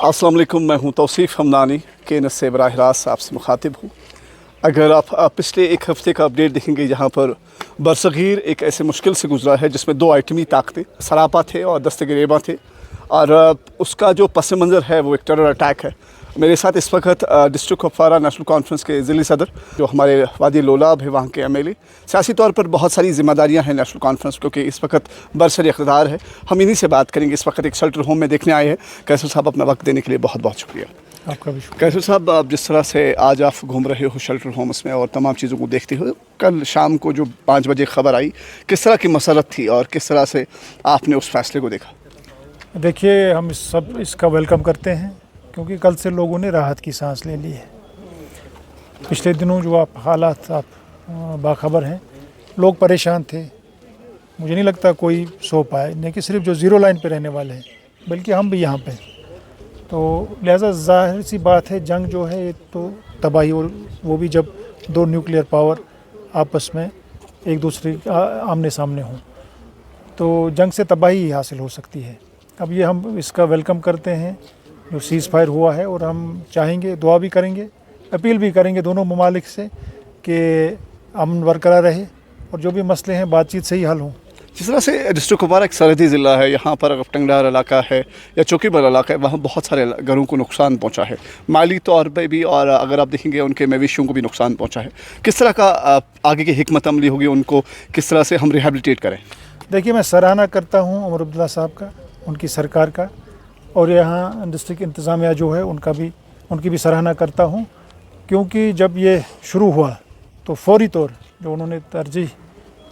अस्सलाम वालेकुम, मैं हूं तौसीफ़ हमदानी केनस से बराह रास्त आपसे मुखातिब हूँ। अगर आप पिछले एक हफ़्ते का अपडेट देखेंगे जहां पर बरसग़ीर एक ऐसे मुश्किल से गुजरा है जिसमें दो आइटमी ताकतें सरापा थे और दस्ते गिरेबा थे, और उसका जो पस मंज़र है वो एक टेरर अटैक है। मेरे साथ इस वक्त डिस्ट्रिक्ट कुपवारा नेशनल कॉन्फ्रेंस के ज़िली सदर जो हमारे वादी लोलाब है वहाँ के MLA, सियासी तौर पर बहुत सारी ज़िम्मेदारियाँ हैं नेशनल कॉन्फ्रेंस क्योंकि इस वक्त बरसर इक़्तिदार है। हम इन्हीं से बात करेंगे। इस वक्त एक शेल्टर होम में देखने आए हैं। कैसर साहब, अपना वक्त देने के लिए बहुत बहुत शुक्रिया। आपका भी शुक्रिया। कैसर साहब, आप जिस तरह से आज आप घूम रहे हो शेल्टर होम्स में और तमाम चीज़ों को देखते हो, कल शाम को जो 5 बजे खबर आई, किस तरह की मसरत थी और किस तरह से आपने उस फैसले को देखा? देखिए, हम इसका वेलकम करते हैं क्योंकि कल से लोगों ने राहत की सांस ले ली है। पिछले दिनों जो हालात आप बाखबर हैं, लोग परेशान थे। मुझे नहीं लगता कोई सो पाए, नहीं कि सिर्फ जो ज़ीरो लाइन पे रहने वाले हैं, बल्कि हम भी यहाँ पे। तो लिहाजा ज़ाहिर सी बात है, जंग जो है ये तो तबाही, और वो भी जब दो न्यूक्लियर पावर आपस में एक दूसरे आमने सामने हों, तो जंग से तबाही ही हासिल हो सकती है। अब ये हम इसका वेलकम करते हैं जो सीज़ फायर हुआ है, और हम चाहेंगे, दुआ भी करेंगे, अपील भी करेंगे दोनों ममालिक से कि अमन बरकरार रहे और जो भी मसले हैं बातचीत से ही हल हों। जिस तरह से डिस्ट्रिक्ट कुपवारा एक सरहदी ज़िला है, यहाँ पर टंगडार इलाका है या चौकीबल इलाका है, वहाँ बहुत सारे घरों को नुकसान पहुँचा है, माली तौर पर भी, और अगर आप देखेंगे उनके मवेशियों को भी नुकसान पहुँचा है। किस तरह का आगे की हिकमत अमली होगी, उनको किस तरह से हम रिहेबिलिटेट करें? देखिए, मैं सराहना करता हूँ उमर अब्दुल्ला साहब का, उनकी सरकार का, और यहाँ डिस्ट्रिक्ट इंतज़ामिया जो है उनकी भी सराहना करता हूँ, क्योंकि जब ये शुरू हुआ तो फौरी तौर जो उन्होंने तरजीह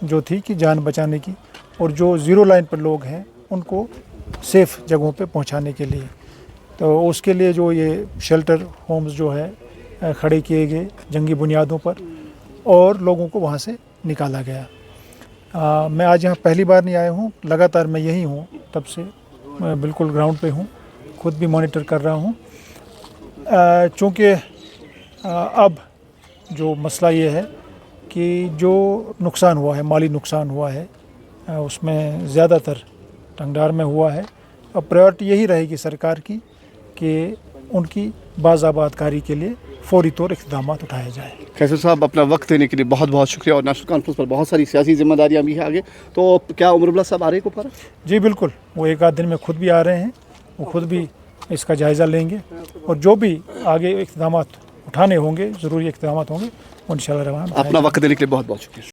जो थी कि जान बचाने की, और जो ज़ीरो लाइन पर लोग हैं उनको सेफ़ जगहों पे पहुँचाने के लिए, तो उसके लिए जो ये शेल्टर होम्स जो है खड़े किए गए जंगी बुनियादों पर, और लोगों को वहाँ से निकाला गया। मैं आज यहाँ पहली बार नहीं आया हूँ, लगातार मैं यहीं हूँ, तब से मैं बिल्कुल ग्राउंड पे हूँ, खुद भी मॉनिटर कर रहा हूँ। चूँकि अब जो मसला ये है कि जो नुकसान हुआ है, माली नुकसान हुआ है, उसमें ज़्यादातर टंगडार में हुआ है। अब प्रायोरिटी यही रहेगी सरकार की कि उनकी बाज़ाबादकारी के लिए फौरी तौर इक़दाम उठाए जाए। कैसर साहब, अपना वक्त देने के लिए बहुत बहुत शुक्रिया, और नेशनल कॉन्फ्रेंस पर बहुत सारी सियासी जिम्मेदारियाँ भी हैं आगे। तो क्या उमर अब्दुल्ला साहब आ रहे हैं कुपवारा? जी बिल्कुल, वो एक आध दिन में खुद भी आ रहे हैं, वो खुद भी इसका जायज़ा लेंगे, और जो भी आगे इक़दाम उठाने होंगे, ज़रूरी इक़दाम होंगे, वो इंशाअल्लाह रवाना। अपना वक्त देने के लिए बहुत बहुत शुक्रिया।